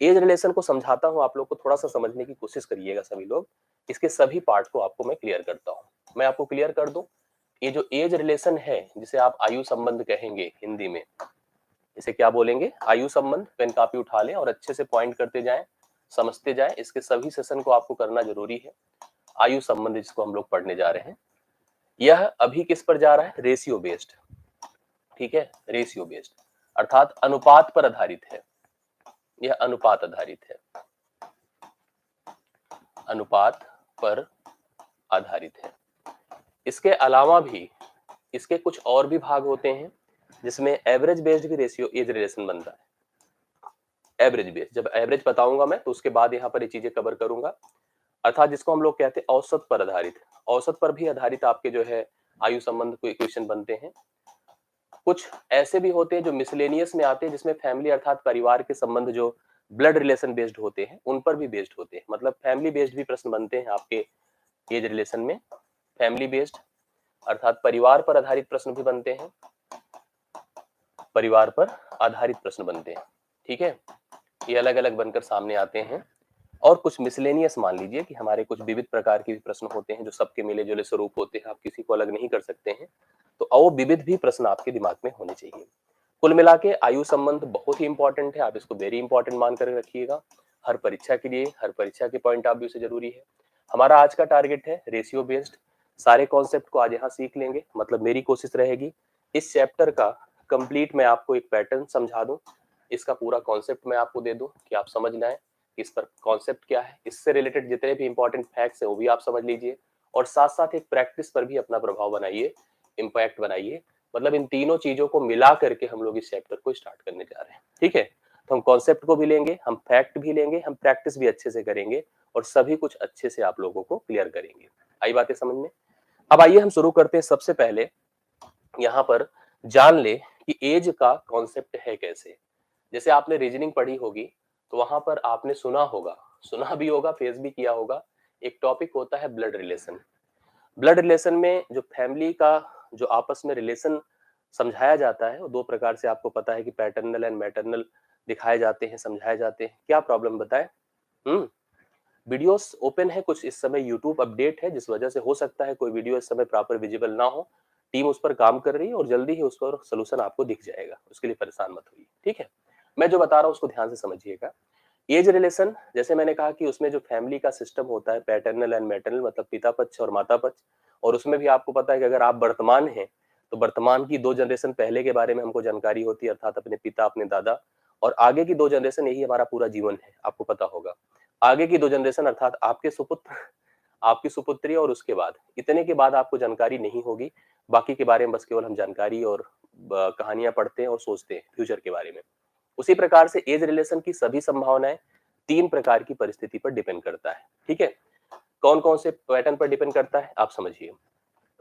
As relation को समझाता हूँ, आप लोग को थोड़ा सा समझने की कोशिश करिएगा सभी लोग। इसके सभी पार्ट को आपको मैं क्लियर करता हूँ। मैं आपको क्लियर कर दूं, ये जो एज रिलेशन है जिसे आप आयु संबंध कहेंगे हिंदी में, इसे क्या बोलेंगे? आयु संबंध। पेन कॉपी उठा लें और अच्छे से पॉइंट करते जाएं, समझते जाएं। इसके सभी सेशन को आपको करना जरूरी है। आयु संबंध जिसको हम लोग पढ़ने जा रहे हैं, यह अभी किस पर जा रहा है? Ratio based. ठीक है, रेशियो बेस्ड अर्थात अनुपात पर आधारित है। यह अनुपात आधारित है, अनुपात पर आधारित है। इसके अलावा भी इसके कुछ और भी भाग होते हैं जिसमें एवरेज बेस्ड भी रेशियो एज रिलेशन बनता है। एवरेज बेस्ड, जब एवरेज बताऊंगा मैं तो उसके बाद यहाँ पर ये चीजें कवर करूंगा। अर्थात जिसको हम लोग कहते हैं औसत पर आधारित, औसत पर भी आधारित आपके जो है आयु संबंध को इक्वेशन बनते हैं। कुछ ऐसे भी होते हैं जो मिसलेनियस में आते हैं, जिसमें फैमिली अर्थात परिवार के संबंध जो ब्लड रिलेशन बेस्ड होते हैं उन पर भी बेस्ड होते हैं। मतलब फैमिली बेस्ड भी प्रश्न बनते हैं आपके एज रिलेशन में। फैमिली बेस्ड अर्थात परिवार पर आधारित प्रश्न भी बनते हैं, परिवार पर आधारित प्रश्न बनते हैं। ठीक है, ये अलग अलग बनकर सामने आते हैं। और कुछ मिसलेनियस मान लीजिए कि हमारे कुछ विविध प्रकार के भी प्रश्न होते हैं जो सबके मिले जुले स्वरूप होते हैं, आप किसी को अलग नहीं कर सकते हैं। तो वो विविध भी प्रश्न आपके दिमाग में होने चाहिए। कुल मिला के आयु संबंध बहुत ही इंपॉर्टेंट है, आप इसको वेरी इंपॉर्टेंट मानकर रखिएगा। हर परीक्षा के लिए, हर परीक्षा के पॉइंट ऑफ व्यू से जरूरी है। हमारा आज का टारगेट है रेशियो बेस्ड। सारे कॉन्सेप्ट को आज यहाँ सीख लेंगे। मतलब मेरी कोशिश रहेगी इस चैप्टर का कंप्लीट मैं आपको एक पैटर्न समझा दूं, इसका पूरा कॉन्सेप्ट मैं आपको दे दूं कि आप समझ जाएं इस पर कॉन्सेप्ट क्या है। इससे रिलेटेड जितने भी इंपॉर्टेंट फैक्ट्स है वो भी आप समझ लीजिए, और साथ साथ एक प्रैक्टिस पर भी अपना प्रभाव बनाइए, इम्पैक्ट बनाइए। मतलब इन तीनों चीजों को मिला करके हम लोग इस चैप्टर को स्टार्ट करने जा रहे हैं। ठीक है, तो हम कॉन्सेप्ट को भी लेंगे, हम फैक्ट भी लेंगे, हम प्रैक्टिस भी अच्छे से करेंगे और सभी कुछ अच्छे से आप लोगों को क्लियर करेंगे। आई बातें समझ में? अब आइए हम शुरू करते हैं। सबसे पहले यहाँ पर जान ले कि एज का कॉन्सेप्ट है कैसे। जैसे आपने रीजनिंग पढ़ी होगी तो वहां पर आपने सुना होगा, सुना भी होगा, फेस भी किया होगा, एक टॉपिक होता है ब्लड रिलेशन। ब्लड रिलेशन में जो फैमिली का जो आपस में रिलेशन समझाया जाता है वो दो प्रकार से आपको पता है कि पैटर्नल एंड मैटरनल दिखाए जाते हैं, समझाए जाते हैं। क्या प्रॉब्लम बताए? वीडियोस ओपन है कुछ इस समय, यूट्यूब अपडेट है जिस वजह से हो सकता है कोई वीडियो इस समय प्रॉपर विजिबल ना हो। टीम उस पर काम कर रही है और जल्दी ही उस पर सोल्यूशन आपको दिख जाएगा, उसके लिए परेशान मत होइए। ठीक है, मैं जो बता रहा हूँ उसको ध्यान से समझिएगा। एज रिलेशन जैसे मैंने कहा कि उसमें जो फैमिली का सिस्टम होता है पैटर्नल एंड मैटरनल, मतलब पिता पक्ष और माता पक्ष। और उसमें भी आपको पता है कि अगर आप वर्तमान हैं तो वर्तमान की दो जनरेशन पहले के बारे में हमको जानकारी होती है, अर्थात अपने पिता अपने दादा। और आगे की दो जनरेशन, यही हमारा पूरा जीवन है, आपको पता होगा। आगे की दो जनरेशन अर्थात आपके सुपुत्र, आपकी सुपुत्री, और उसके बाद इतने के बाद आपको जानकारी नहीं होगी। बाकी के बारे में बस केवल हम जानकारी और कहानियां पढ़ते हैं और सोचते हैं फ्यूचर के बारे में। उसी प्रकार से एज रिलेशन की सभी संभावनाएं तीन प्रकार की परिस्थिति पर डिपेंड करता है। ठीक है, कौन कौन से पैटर्न पर डिपेंड करता है आप समझिए।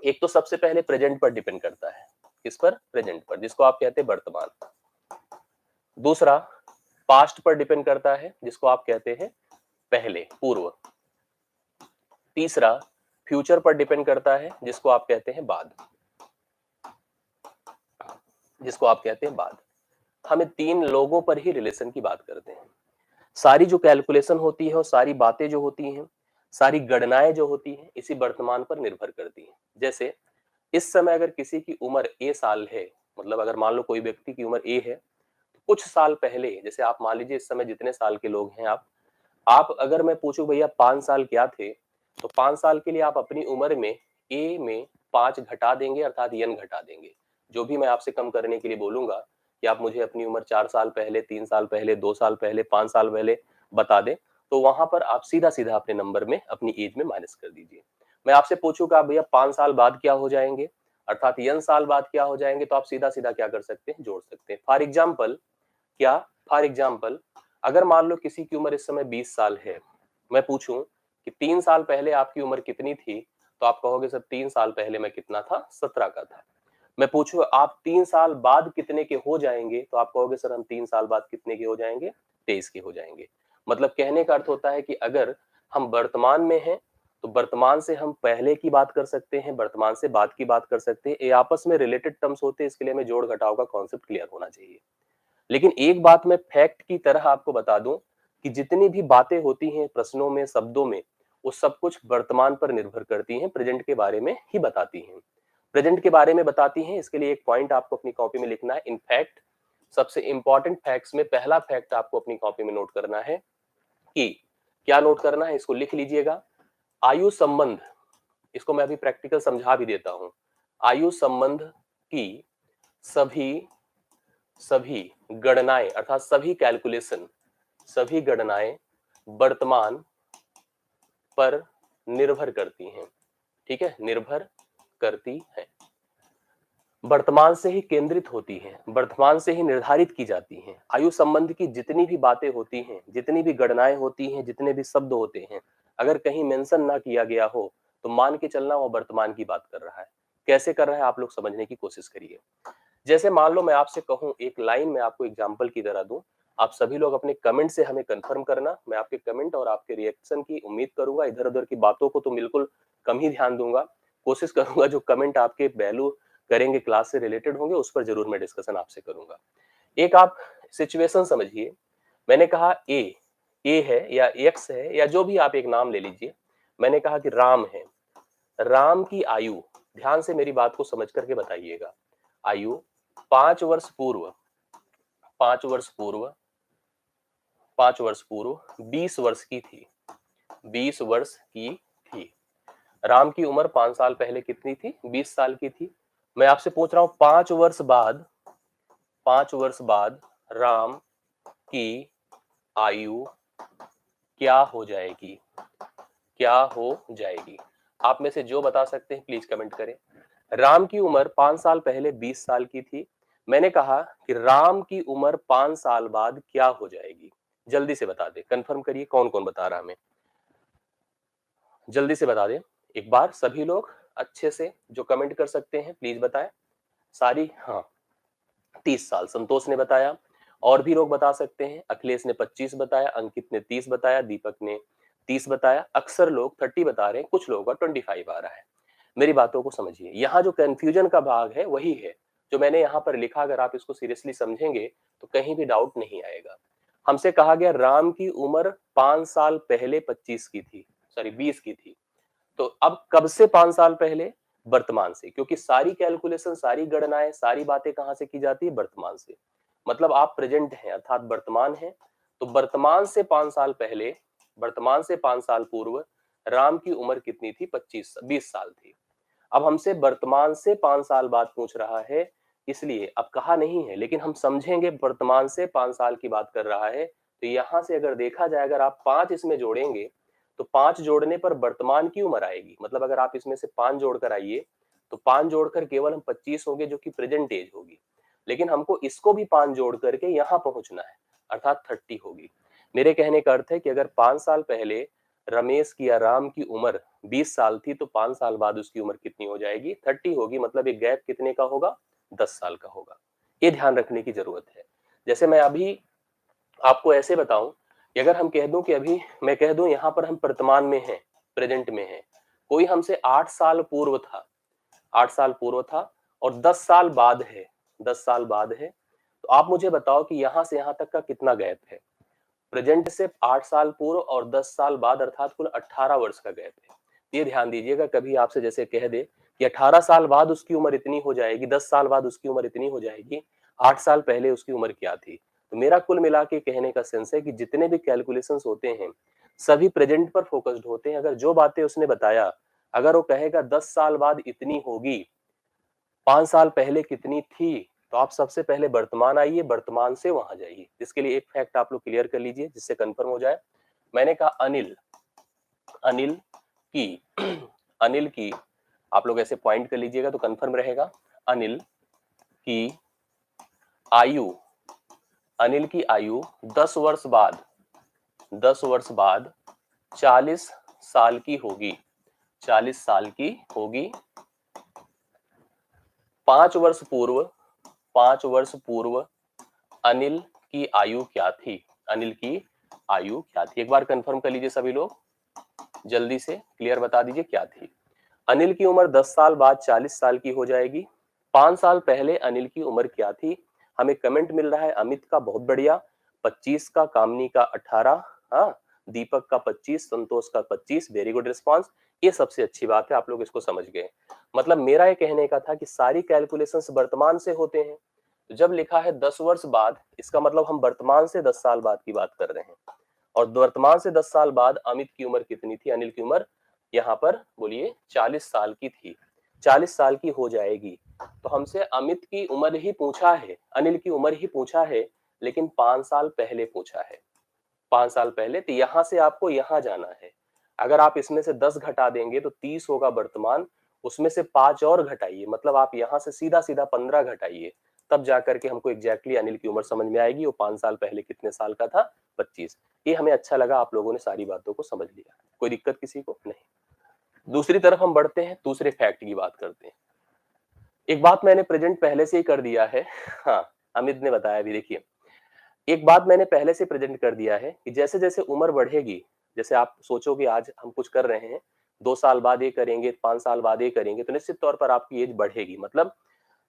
एक तो सबसे पहले प्रेजेंट पर डिपेंड करता है। किस पर? प्रेजेंट पर, जिसको आप कहते हैं वर्तमान। दूसरा पास्ट पर डिपेंड करता है, जिसको आप कहते हैं पहले, पूर्व। तीसरा फ्यूचर पर डिपेंड करता है, जिसको आप कहते हैं बाद, जिसको आप कहते हैं बाद। हमें तीन लोगों पर ही रिलेशन की बात करते हैं। सारी जो कैलकुलेशन होती है और सारी बातें जो होती हैं, सारी गणनाएं जो होती हैं, इसी वर्तमान पर निर्भर करती हैं। जैसे इस समय अगर किसी की उम्र ए साल है, मतलब अगर मान लो कोई व्यक्ति की उम्र ए है, तो कुछ साल पहले, जैसे आप मान लीजिए इस समय जितने साल के लोग हैं आप अगर मैं पूछूं भैया 5 साल क्या थे, तो 5 साल के लिए आप अपनी उम्र में ए में 5 घटा देंगे, अर्थात यन घटा देंगे। जो भी मैं आपसे कम करने के लिए बोलूंगा कि आप मुझे अपनी उम्र 4 साल पहले, 3 साल पहले, 2 साल पहले, 5 साल पहले बता दें, तो वहां पर आप सीधा सीधा अपने नंबर में अपनी एज में माइनस कर दीजिए। मैं आपसे पूछूंगा आप भैया 5 साल बाद क्या हो जाएंगे, अर्थात यन साल बाद क्या हो जाएंगे, तो आप सीधा सीधा क्या कर सकते हैं, जोड़ सकते हैं। फॉर एग्जाम्पल क्या, फॉर एग्जाम्पल अगर मान लो किसी की उम्र इस समय 20 साल है, मैं पूछूं कि 3 साल पहले आपकी उम्र कितनी थी, तो आप कहोगे सर 3 साल पहले मैं कितना था, 17 का था। मैं पूछूं आप 3 साल बाद कितने के हो जाएंगे, तो आप कहोगे सर हम 3 साल बाद कितने के हो जाएंगे, 23 के हो जाएंगे। मतलब कहने का अर्थ होता है कि अगर हम वर्तमान में हैं तो वर्तमान से हम पहले की बात कर सकते हैं, वर्तमान से बाद की बात कर सकते हैं। ये आपस में रिलेटेड टर्म्स होते हैं, इसके लिए हमें जोड़ घटाव का कॉन्सेप्ट क्लियर होना चाहिए। लेकिन एक बात मैं फैक्ट की तरह आपको बता दूं कि जितनी भी बातें होती हैं प्रश्नों में, शब्दों में, वो सब कुछ वर्तमान पर निर्भर करती हैं, प्रेजेंट के बारे में ही बताती हैं। प्रेजेंट के बारे में बताती हैं, इसके लिए एक पॉइंट आपको अपनी कॉपी में लिखना है। इनफैक्ट सबसे इंपॉर्टेंट फैक्ट्स में पहला फैक्ट आपको अपनी कॉपी में नोट करना है कि क्या नोट करना है, इसको लिख लीजिएगा। आयु संबंध, इसको मैं अभी प्रैक्टिकल समझा भी देता हूं। आयु संबंध की सभी सभी गणनाएं अर्थात सभी कैलकुलेशन, सभी गणनाएं वर्तमान पर निर्भर करती हैं। ठीक है, निर्भर करती हैं, वर्तमान से ही केंद्रित होती हैं, वर्तमान से ही निर्धारित की जाती हैं। आयु संबंध की जितनी भी बातें होती हैं, जितनी भी गणनाएं होती हैं, जितने भी शब्द होते हैं, अगर कहीं मेंशन ना किया गया हो तो मान के चलना वो वर्तमान की बात कर रहा है। कैसे कर रहा है आप लोग समझने की कोशिश करिए। जैसे मान लो मैं आपसे कहूं, एक लाइन में आपको एग्जांपल की तरह दूं, आप सभी लोग अपने कमेंट से हमें कंफर्म करना। मैं आपके कमेंट और आपके रिएक्शन की उम्मीद करूंगा, इधर उधर की बातों को तो बिल्कुल कम ही ध्यान दूंगा। कोशिश करूंगा जो कमेंट आपके वैल्यू करेंगे, क्लास से रिलेटेड होंगे, उस पर जरूर मैं डिस्कशन आपसे करूंगा। एक आप सिचुएशन समझिए, मैंने कहा ए है या एक्स है या जो भी आप एक नाम ले लीजिए। मैंने कहा कि राम है। राम की आयु, ध्यान से मेरी बात को समझ करके बताइएगा, आयु 5 वर्ष पूर्व, 5 वर्ष पूर्व, 5 वर्ष पूर्व 20 वर्ष की थी, 20 वर्ष की थी। राम की उम्र 5 साल पहले कितनी थी? 20 साल की थी। मैं आपसे पूछ रहा हूं 5 वर्ष बाद, 5 वर्ष बाद राम की आयु क्या हो जाएगी? क्या हो जाएगी? आप में से जो बता सकते हैं प्लीज कमेंट करें। राम की उम्र 5 साल पहले 20 साल की थी। मैंने कहा कि राम की उम्र 5 साल बाद क्या हो जाएगी? जल्दी से बता दे, कंफर्म करिए कौन कौन बता रहा हमें, जल्दी से बता दे एक बार सभी लोग। अच्छे से जो कमेंट कर सकते हैं प्लीज बताएं सारी। हाँ, 30 साल संतोष ने बताया, और भी लोग बता सकते हैं। अखिलेश ने 25 बताया, अंकित ने 30 बताया, दीपक ने 30 बताया। अक्सर लोग 30 बता रहे हैं, कुछ लोगों का 25 आ रहा है। मेरी बातों को समझिए, यहाँ जो कंफ्यूजन का भाग है वही है जो मैंने यहाँ पर लिखा। अगर आप इसको सीरियसली समझेंगे तो कहीं भी डाउट नहीं आएगा। हमसे कहा गया राम की उम्र 5 साल पहले 25 की थी, सॉरी 20 की थी। तो अब कब से 5 साल पहले? वर्तमान से, क्योंकि सारी कैलकुलेशन, सारी गणनाएं, सारी बातें कहां से की जाती है? वर्तमान से। मतलब आप प्रेजेंट हैं अर्थात वर्तमान है, तो वर्तमान से 5 साल पहले, वर्तमान से 5 साल पूर्व राम की उम्र कितनी थी? 20 साल थी। अब हमसे वर्तमान से 5 साल बाद पूछ रहा है, इसलिए अब कहा नहीं है लेकिन हम समझेंगे वर्तमान से 5 साल की बात कर रहा है। तो यहां से अगर देखा जाए, अगर आप 5 इसमें जोड़ेंगे तो 5 जोड़ने पर वर्तमान की उम्र आएगी। मतलब अगर आप इसमें से 5 जोड़कर आइए तो 5 जोड़कर केवल हम 25 होंगे, जो कि प्रेजेंट एज होगी। लेकिन हमको इसको भी 5 जोड़ करके यहां पहुंचना है, अर्थात 30 होगी। मेरे कहने का अर्थ है कि अगर 5 साल पहले रमेश की या राम की उम्र 20 साल थी तो 5 साल बाद उसकी उम्र कितनी हो जाएगी? 30 होगी। मतलब एक गैप कितने का होगा? 10 साल का होगा। ये ध्यान रखने की जरूरत है। जैसे मैं अभी आपको ऐसे बताऊं कि अगर हम कह दूं कि अभी मैं कह दूं यहां पर हम वर्तमान में हैं, प्रेजेंट में हैं, कोई हमसे 8 साल पूर्व था, 8 साल पूर्व था और 10 साल बाद है, 10 साल बाद है, तो आप मुझे बताओ कि यहां से यहां तक का कितना गैप है? प्रेजेंट से 8 साल पूर्व और 10 साल बाद अर्थात कुल 18 वर्ष का गैप है। ये ध्यान दीजिएगा, कभी आपसे जैसे कह दे कि 18 साल बाद उसकी उम्र इतनी हो जाएगी, 10 साल बाद उसकी उम्र इतनी हो जाएगी, 8 साल पहले उसकी उम्र क्या थी? तो मेरा कुल मिला के कहने का सेंस है कि जितने भी कैलकुलेशंस होते हैं सभी प्रेजेंट पर फोकस्ड होते हैं। अगर जो बातें उसने बताया, अगर वो कहेगा 10 साल बाद इतनी होगी, 5 साल पहले कितनी थी, तो आप सबसे पहले वर्तमान आइए, वर्तमान से वहां जाइए। इसके लिए एक फैक्ट आप लोग क्लियर कर लीजिए जिससे कंफर्म हो जाए। मैंने कहा अनिल, अनिल की अनिल की, आप लोग ऐसे पॉइंट कर लीजिएगा तो कंफर्म रहेगा। अनिल की आयु, अनिल की आयु 10 वर्ष बाद, 10 वर्ष बाद 40 साल की होगी, 40 साल की होगी। 5 वर्ष पूर्व, 5 वर्ष पूर्व अनिल की आयु क्या थी? अनिल की आयु क्या थी? एक बार कंफर्म कर लीजिए सभी लोग, जल्दी से क्लियर बता दीजिए क्या थी। अनिल की उम्र 10 साल बाद 40 साल की हो जाएगी। 5 साल पहले अनिल की उम्र क्या थी? हमें कमेंट मिल रहा है अमित का, बहुत बढ़िया। 25 का, कामनी का 18, हाँ, दीपक का 25, संतोष का 25। Very good response. ये सबसे अच्छी बात है, आप लोग इसको समझ गए। मतलब मेरा ये कहने का था कि सारी कैलकुलेशंस वर्तमान से होते हैं। तो जब लिखा है 10 वर्ष बाद, इसका मतलब हम वर्तमान से 10 साल बाद की बात कर रहे हैं। और वर्तमान से 10 साल बाद अमित की उम्र कितनी थी? अनिल की उम्र यहाँ पर बोलिए 40 साल की थी। 40 साल की हो जाएगी। तो हमसे अमित की उम्र ही पूछा है, अनिल की उम्र ही पूछा है, लेकिन 5 साल पहले पूछा है। 5 साल पहले। तो यहां से आपको यहां जाना है। अगर आप इसमें से 10 घटा देंगे तो 30 होगा वर्तमान, उसमें से 5 और घटाइए, मतलब आप यहां से सीधा सीधा 15 घटाइए, तब जाकर के हमको एग्जैक्टली अनिल की उम्र समझ में आएगी। वो 5 साल पहले कितने साल का था? 25। ये हमें अच्छा लगा, आप लोगों ने सारी बातों को समझ लिया। कोई दिक्कत किसी को? नहीं। दूसरी तरफ हम बढ़ते हैं, दूसरे फैक्ट की बात करते हैं। एक बात मैंने प्रेजेंट पहले से ही कर दिया है। हाँ, अमित ने बताया भी, देखिए एक बात मैंने पहले से प्रेजेंट कर दिया है कि जैसे जैसे उम्र बढ़ेगी, जैसे आप सोचो कि आज हम कुछ कर रहे हैं, 2 साल बाद ये करेंगे, 5 साल बाद ये करेंगे, तो निश्चित तौर पर आपकी एज बढ़ेगी। मतलब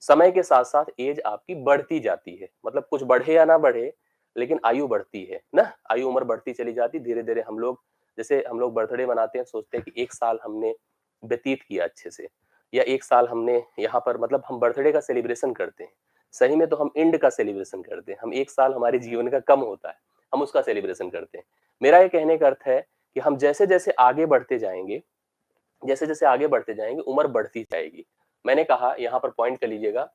समय के साथ साथ एज आपकी बढ़ती जाती है। मतलब कुछ बढ़े या ना बढ़े, लेकिन आयु बढ़ती है ना, आयु उम्र बढ़ती चली जाती धीरे धीरे। हम लोग जैसे हम लोग बर्थडे मनाते हैं, सोचते हैं कि 1 साल हमने व्यतीत किया अच्छे से, या 1 साल हमने यहाँ पर, मतलब हम बर्थडे का सेलिब्रेशन करते हैं। सही में तो हम एंड का सेलिब्रेशन करते हैं। हम 1 साल हमारे जीवन का कम होता है, हम उसका सेलिब्रेशन करते हैं। मेरा ये कहने का अर्थ है कि हम जैसे जैसे आगे बढ़ते जाएंगे, जैसे जैसे आगे बढ़ते जाएंगे, उम्र बढ़ती जाएगी। मैंने कहा, यहाँ पर पॉइंट कर लीजिएगा,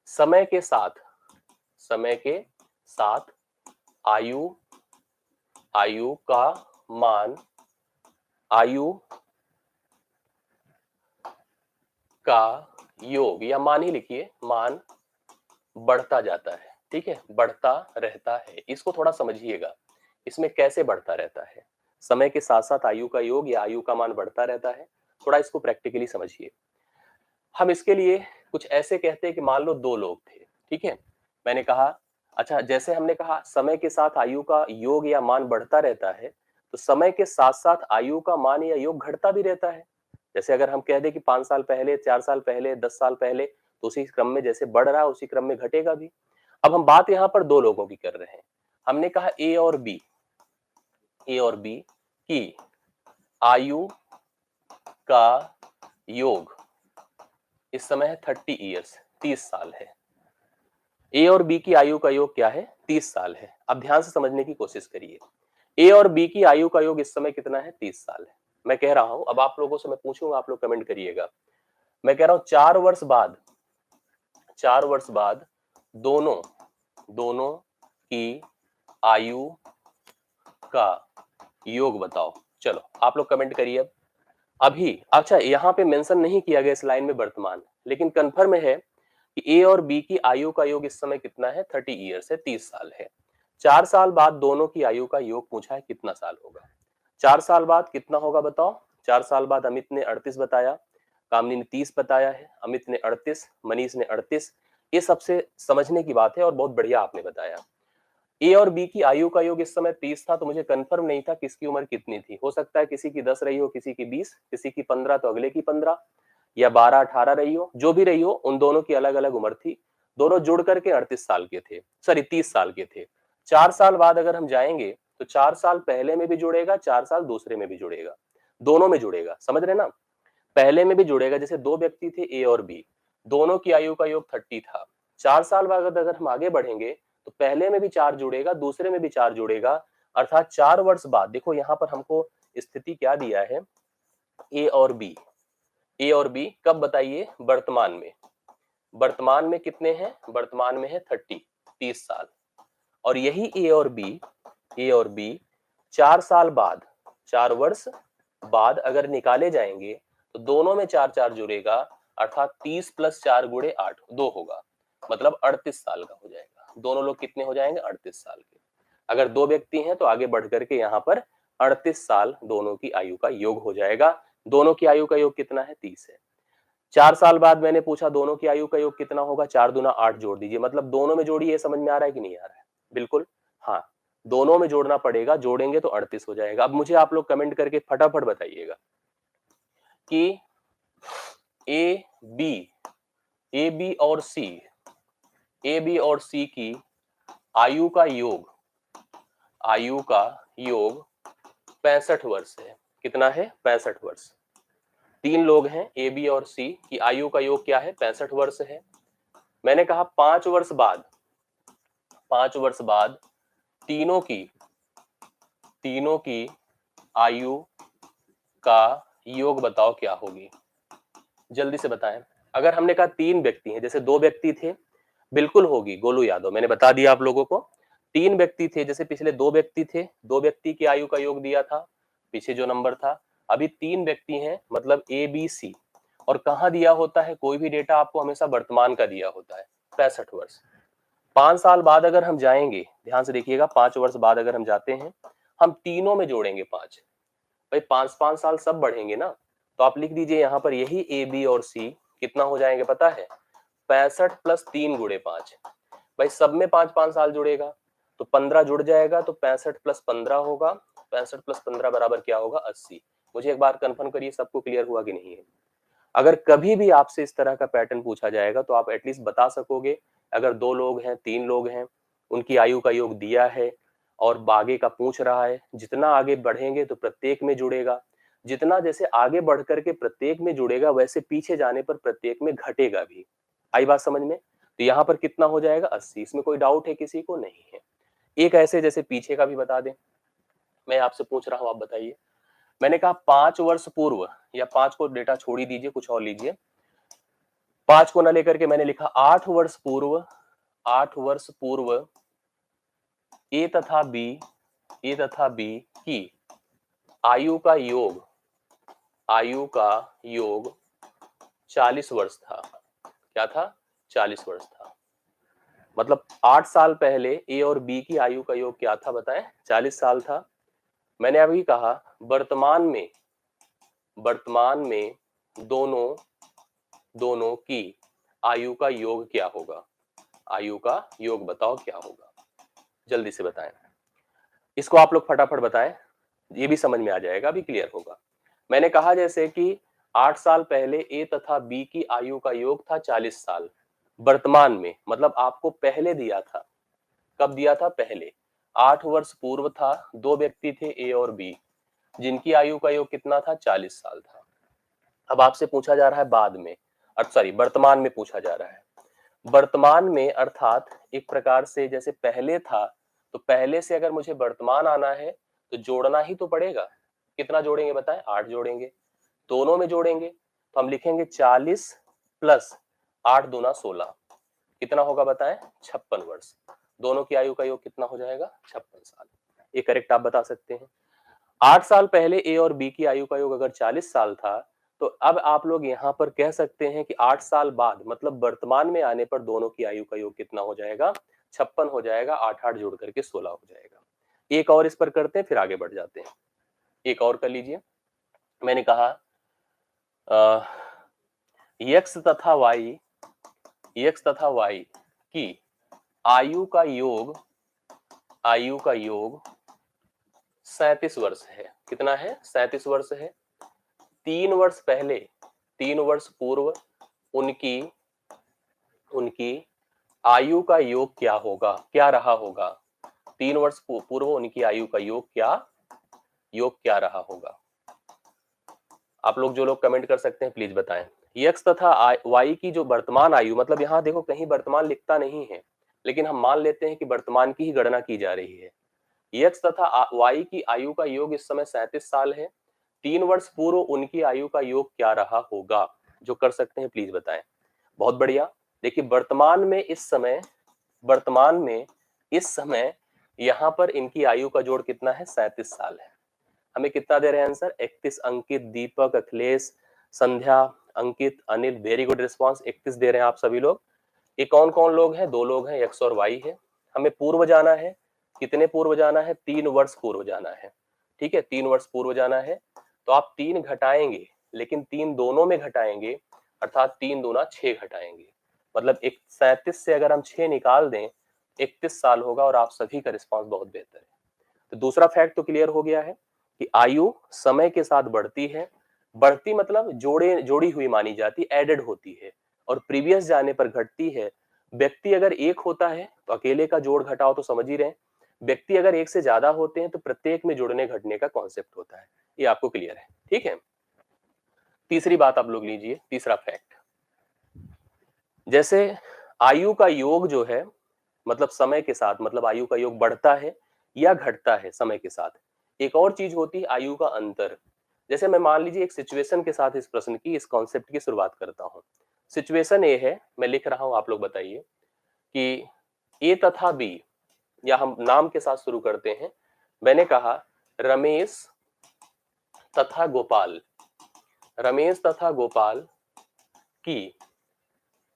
समय के साथ, समय के साथ आयु, आयु का मान, आयु का योग, या मान ही लिखिए, मान बढ़ता जाता है। ठीक है, बढ़ता रहता है। इसको थोड़ा समझिएगा, इसमें कैसे बढ़ता रहता है? समय के साथ साथ आयु का योग या आयु का मान बढ़ता रहता है, थोड़ा इसको प्रैक्टिकली समझिए। हम इसके लिए कुछ ऐसे कहते हैं कि मान लो 2 लोग थे, ठीक है। मैंने कहा, अच्छा, जैसे हमने कहा समय के साथ आयु का योग या मान बढ़ता रहता है, तो समय के साथ साथ आयु का मान या योग घटता भी रहता है। जैसे अगर हम कह दें कि 5 साल पहले, 4 साल पहले, 10 साल पहले, तो उसी क्रम में जैसे बढ़ रहा है उसी क्रम में घटेगा भी। अब हम बात यहाँ पर 2 लोगों की कर रहे हैं। हमने कहा ए और बी, ए और बी की आयु का योग इस समय है 30 ईयर्स, 30 साल है। ए और बी की आयु का योग क्या है? 30 साल है। अब ध्यान से समझने की कोशिश करिए। ए और बी की आयु का योग इस समय कितना है? 30 साल है। मैं कह रहा हूं, अब आप लोगों से मैं पूछूंगा, आप लोग कमेंट करिएगा। मैं कह रहा हूं 4 वर्ष बाद, 4 वर्ष बाद दोनों, दोनों की आयु का योग बताओ। चलो आप लोग कमेंट करिए। अब अभी अच्छा, यहाँ पे मेंशन नहीं किया गया इस लाइन में वर्तमान, लेकिन कंफर्म है कि ए और बी की आयु का योग इस समय कितना है? 30 ईयर्स है, 30 साल है। 4 साल बाद दोनों की आयु का योग पूछा है, कितना साल होगा? 4 साल बाद कितना होगा बताओ? 4 साल बाद अमित ने 38 बताया, कामनी ने 30 बताया है, अमित ने 38, मनीष ने 38। ये सबसे समझने की बात है और बहुत बढ़िया आपने बताया। ए और बी की आयु का योग इस समय 30 था, तो मुझे कंफर्म नहीं था किसकी उम्र कितनी थी। हो सकता है किसी की 10 रही हो, किसी की 20, किसी की 15, तो अगले की 15, या 12-18 रही हो। जो भी रही हो, उन दोनों की अलग अलग उम्र थी। दोनों जुड़ करके 38 साल के थे, सॉरी 30 साल के थे। 4 साल बाद अगर हम जाएंगे तो 4 साल पहले में भी जुड़ेगा, 4 साल दूसरे में भी जुड़ेगा, दोनों में जुड़ेगा। समझ रहे ना? पहले में भी जुड़ेगा। जैसे 2 व्यक्ति थे ए और बी, दोनों की आयु का योग 30 था। 4 साल बाद अगर हम आगे बढ़ेंगे तो पहले में भी 4 जुड़ेगा, दूसरे में भी 4 जुड़ेगा। अर्थात 4 वर्ष बाद, देखो यहाँ पर हमको स्थिति क्या दिया है, ए और बी, ए और बी कब बताइए? वर्तमान में। वर्तमान में कितने हैं? वर्तमान में है 30 साल। और यही ए और बी, ए और बी 4 साल बाद, 4 वर्ष बाद अगर निकाले जाएंगे तो दोनों में 4 4 जुड़ेगा, अर्थात 30 + 4 × 8 2 होगा, मतलब 38 साल का हो जाएगा। दोनों लोग कितने हो जाएंगे? 38 साल के। अगर 2 व्यक्ति हैं तो आगे बढ़ करके यहाँ पर 38 साल दोनों की आयु का योग हो जाएगा। दोनों की आयु का योग कितना है? 30 है। 4 साल बाद मैंने पूछा दोनों की आयु का योग कितना होगा? 4 दूना 8 जोड़ दीजिए, मतलब दोनों में जोड़िए। समझ में आ रहा है कि नहीं आ रहा है? बिल्कुल, हाँ, दोनों में जोड़ना पड़ेगा, जोड़ेंगे तो 38 हो जाएगा। अब मुझे आप लोग कमेंट करके फटाफट बताइएगा कि ए बी, ए बी और सी, ए बी और सी की आयु का योग आयु का योग 65 वर्ष है। कितना है? 65 वर्ष। 3 लोग हैं ए, बी और सी की आयु का योग क्या है? 65 वर्ष है। मैंने कहा 5 वर्ष बाद, 5 वर्ष बाद तीनों की आयु का योग बताओ क्या होगी? जल्दी से बताएं। अगर हमने कहा 3 व्यक्ति हैं, जैसे 2 व्यक्ति थे, बिल्कुल होगी गोलू यादव, मैंने बता दिया आप लोगों को। 3 व्यक्ति थे, जैसे पिछले 2 व्यक्ति थे, 2 व्यक्ति की आयु का योग दिया था पीछे जो नंबर था। अभी 3 व्यक्ति हैं, मतलब ए, बी, सी। और कहाँ दिया होता है? कोई भी डेटा आपको हमेशा वर्तमान का दिया होता है, 65 वर्ष। 5 साल बाद अगर हम जाएंगे, ध्यान से देखिएगा, 5 वर्ष बाद अगर हम जाते हैं, हम तीनों में जोड़ेंगे 5। भाई 5-5 साल सब बढ़ेंगे ना, तो आप लिख दीजिए यहाँ पर, यही ए, बी और सी कितना हो जाएंगे पता है? 65 प्लस 3 गुणे 5। भाई सब में 5-5 साल जुड़ेगा तो 15 जुड़ जाएगा, तो 65 प्लस 15 होगा। 65 प्लस 15 बराबर क्या होगा? 80। मुझे एक बार कंफर्म करिए सबको क्लियर हुआ कि नहीं है। अगर कभी भी आपसे इस तरह का पैटर्न पूछा जाएगा तो आप एटलीस्ट बता सकोगे, अगर 2 लोग हैं, 3 लोग हैं, उनकी आयु का योग दिया है और आगे का पूछ रहा है, जितना आगे बढ़ेंगे तो प्रत्येक में जुड़ेगा, जितना जैसे आगे बढ़ करके प्रत्येक में जुड़ेगा वैसे पीछे जाने पर प्रत्येक में घटेगा भी। आई बात समझ में? तो यहाँ पर कितना हो जाएगा? 80। इसमें कोई डाउट है किसी को? नहीं है। एक ऐसे जैसे पीछे का भी बता दें, मैं आपसे पूछ रहा हूं, आप बताइए। मैंने कहा 5 वर्ष पूर्व, या 5 को डेटा छोड़ ही दीजिए, कुछ और लीजिए। 5 को न लेकर के मैंने लिखा 8 वर्ष पूर्व, 8 वर्ष पूर्व ए तथा बी की आयु का योग, आयु का योग 40 वर्ष था। क्या था? 40 वर्ष था। मतलब 8 साल पहले ए और बी की आयु का योग क्या था बताएं? 40 साल था। मैंने अभी कहा वर्तमान में दोनों की आयु का योग क्या होगा? आयु का योग बताओ क्या होगा? जल्दी से बताएं। इसको आप लोग फटाफट बताएं, ये भी समझ में आ जाएगा, अभी क्लियर होगा। मैंने कहा जैसे कि 8 साल पहले ए तथा बी की आयु का योग था 40 साल। वर्तमान में मतलब आपको पहले दिया था। कब दिया था? पहले। 8 वर्ष पूर्व था, 2 व्यक्ति थे ए और बी, जिनकी आयु का योग कितना था? 40 साल था। अब आपसे पूछा जा रहा है बाद में, सॉरी वर्तमान में पूछा जा रहा है। वर्तमान में अर्थात एक प्रकार से जैसे पहले था, तो पहले से अगर मुझे वर्तमान आना है तो जोड़ना ही तो पड़ेगा। कितना जोड़ेंगे बताएं? 8 जोड़ेंगे, दोनों में जोड़ेंगे तो हम लिखेंगे 40 प्लस 8 दूना 16। कितना होगा बताएं? 56 वर्ष। दोनों की आयु का योग कितना हो जाएगा? 56 साल। ये करेक्ट आप बता सकते हैं। 8 साल पहले ए और बी की आयु का योग अगर 40 साल था, तो अब आप लोग यहाँ पर कह सकते हैं कि 8 साल बाद मतलब वर्तमान में आने पर दोनों की आयु का योग कितना हो जाएगा? 56 हो जाएगा। 8-8 जोड़ करके 16 हो जाएगा। एक और इस पर करते हैं, फिर आगे बढ़ जाते हैं। एक और कर लीजिए। मैंने कहा यक्स तथा वाई की आयु का योग 37 वर्ष है। कितना है? 37 वर्ष है। 3 वर्ष पहले, 3 वर्ष पूर्व उनकी आयु का योग क्या होगा? क्या रहा होगा? 3 वर्ष पूर्व उनकी आयु का योग क्या रहा होगा? आप लोग जो लोग कमेंट कर सकते हैं प्लीज बताएं। यक्स तथा वाई की जो वर्तमान आयु, मतलब यहाँ देखो कहीं वर्तमान लिखता नहीं है, लेकिन हम मान लेते हैं कि वर्तमान की ही गणना की जा रही है। यक्स तथा वाई की आयु का योग इस समय 37 साल है। 3 वर्ष पूर्व उनकी आयु का योग क्या रहा होगा? जो कर सकते हैं प्लीज बताएं। बहुत बढ़िया। देखिए वर्तमान में इस समय यहाँ पर इनकी आयु का जोड़ कितना है? 37 साल है। हमें कितना दे रहे हैं आंसर? 31। अंकित, दीपक, अखिलेश, संध्या, अंकित, अनिल, वेरी गुड रिस्पॉन्स। 31 दे रहे हैं आप सभी लोग। ये कौन कौन लोग हैं? 2 लोग हैं, एक्स और वाई है। हमें पूर्व जाना है। कितने पूर्व जाना है? 3 वर्ष पूर्व जाना है। ठीक है, 3 वर्ष पूर्व जाना है। तो आप 3 घटाएंगे, लेकिन 3 दोनों में घटाएंगे, अर्थात 3 दूना 6 घटाएंगे। मतलब 37 से अगर हम 6 निकाल दें 31 साल होगा, और आप सभी का रिस्पॉन्स बहुत बेहतर है। तो दूसरा फैक्ट तो क्लियर हो गया है कि आयु समय के साथ बढ़ती है। बढ़ती मतलब जोड़ी हुई मानी जाती, एडेड होती है, और प्रीवियस जाने पर घटती है। व्यक्ति अगर एक होता है तो अकेले का जोड़ घटाओ तो समझ ही रहे, व्यक्ति अगर एक से ज्यादा होते हैं तो प्रत्येक में जुड़ने घटने का कॉन्सेप्ट होता है। ये आपको क्लियर है, ठीक है। तीसरी बात आप लोग लीजिए, तीसरा फैक्ट, जैसे आयु का योग जो है, मतलब समय के साथ, मतलब आयु का योग बढ़ता है या घटता है समय के साथ। एक और चीज होती है आयु का अंतर। जैसे मैं मान लीजिए एक सिचुएशन के साथ इस प्रश्न की, इस कॉन्सेप्ट की शुरुआत करता हूं। सिचुएशन ए है, मैं लिख रहा हूं, आप लोग बताइए कि ए तथा बी, या हम नाम के साथ शुरू करते हैं। मैंने कहा रमेश तथा गोपाल, रमेश तथा की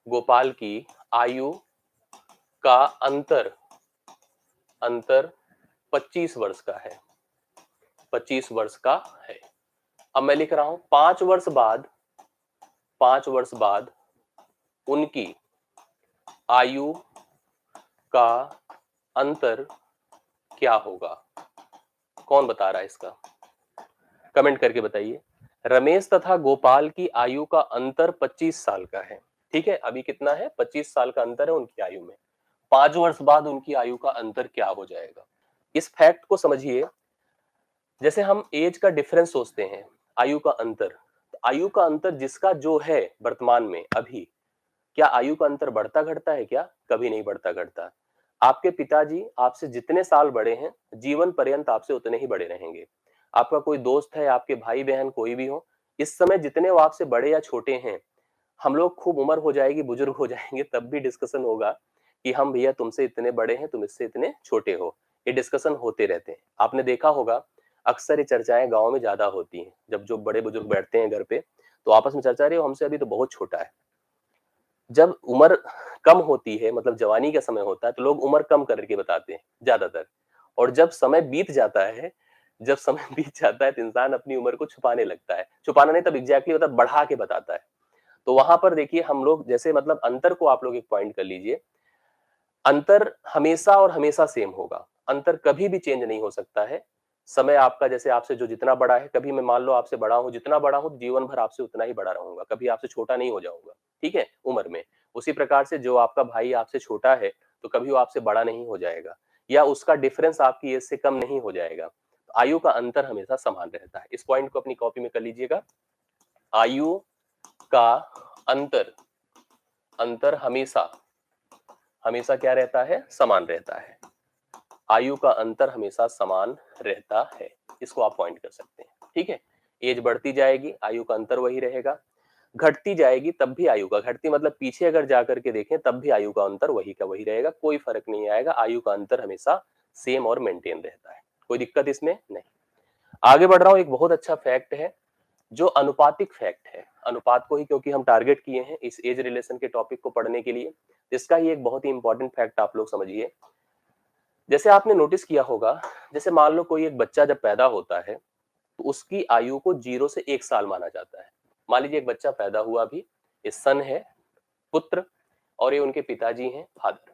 गोपाल की आयु का अंतर अंतर 25 वर्ष का है, 25 वर्ष का है। अब मैं लिख रहा हूं 5 वर्ष बाद, 5 वर्ष बाद उनकी आयु का अंतर क्या होगा? कौन बता रहा है इसका? कमेंट करके बताइए। रमेश तथा गोपाल की आयु का अंतर 25 साल का है, ठीक है। अभी कितना है? 25 साल का अंतर है उनकी आयु में। 5 वर्ष बाद उनकी आयु का अंतर क्या हो जाएगा? इस फैक्ट को समझिए। जैसे हम एज का डिफरेंस सोचते हैं, आयु का अंतर, तो आयु का अंतर जिसका जो है वर्तमान में अभी, क्या आयु का अंतर बढ़ता घटता है क्या? कभी नहीं बढ़ता घटता। आपके पिताजी आपसे जितने साल बड़े हैं, जीवन पर्यंत आपसे उतने ही बड़े रहेंगे। आपका कोई दोस्त है, आपके भाई बहन कोई भी हो, इस समय जितने वो आपसे बड़े या छोटे हैं, हम लोग खूब उम्र हो जाएगी, बुजुर्ग हो जाएंगे, तब भी डिस्कशन होगा कि हम भैया तुमसे इतने बड़े हैं, तुम इससे इतने छोटे हो। ये डिस्कशन होते रहते हैं। आपने देखा होगा अक्सर ये चर्चाएं गांव में ज्यादा होती हैं। जब जो बड़े बुजुर्ग बैठते हैं घर पे, तो आपस में चर्चा रही हो, हमसे अभी तो बहुत छोटा है। जब उम्र कम होती है, मतलब जवानी का समय होता है, तो लोग उम्र कम करके बताते हैं ज्यादातर। और जब समय बीत जाता है, जब समय बीत जाता है तो इंसान अपनी उम्र को छुपाने लगता है। छुपाना नहीं, तब एग्जैक्टली होता है, बढ़ा के बताता है। तो वहां पर देखिए हम लोग, जैसे मतलब अंतर को आप लोग एक पॉइंट कर लीजिए। अंतर हमेशा और हमेशा सेम होगा, अंतर कभी भी चेंज नहीं हो सकता है। समय आपका, जैसे आपसे जो जितना बड़ा है, कभी मैं मान लो आपसे बड़ा हूं, जितना बड़ा हूं जीवन भर आपसे उतना ही बड़ा रहूंगा, कभी आपसे छोटा नहीं हो जाऊंगा, ठीक है, उम्र में। उसी प्रकार से जो आपका भाई आपसे छोटा है, तो कभी वो आपसे बड़ा नहीं हो जाएगा, या उसका डिफरेंस आपकी एज से कम नहीं हो जाएगा। तो आयु का अंतर हमेशा समान रहता है। इस पॉइंट को अपनी कॉपी में कर लीजिएगा। आयु का अंतर, अंतर हमेशा हमेशा क्या रहता है? समान रहता है। आयु का अंतर हमेशा समान रहता है, इसको आप पॉइंट कर सकते हैं, ठीक है। एज बढ़ती जाएगी, आयु का अंतर वही रहेगा। घटती जाएगी तब भी आयु का, घटती मतलब पीछे अगर जाकर के देखें तब भी आयु का अंतर वही का वही रहेगा, कोई फर्क नहीं आएगा। आयु का अंतर हमेशा सेम और मेंटेन रहता है, कोई दिक्कत इसमें नहीं। आगे बढ़ रहा हूं। एक बहुत अच्छा फैक्ट है जो अनुपातिक फैक्ट है। अनुपात को ही क्योंकि हम टारगेट किए हैं इस एज रिलेशन के टॉपिक को पढ़ने के लिए, इसका ही एक बहुत ही इंपॉर्टेंट फैक्ट आप लोग समझिए। जैसे आपने नोटिस किया होगा, जैसे मान लो कोई एक बच्चा जब पैदा होता है, तो उसकी आयु को 0 से 1 साल माना जाता है। मान लीजिए एक बच्चा पैदा हुआ अभी, ये सन है, पुत्र, और ये उनके पिताजी हैं, फादर।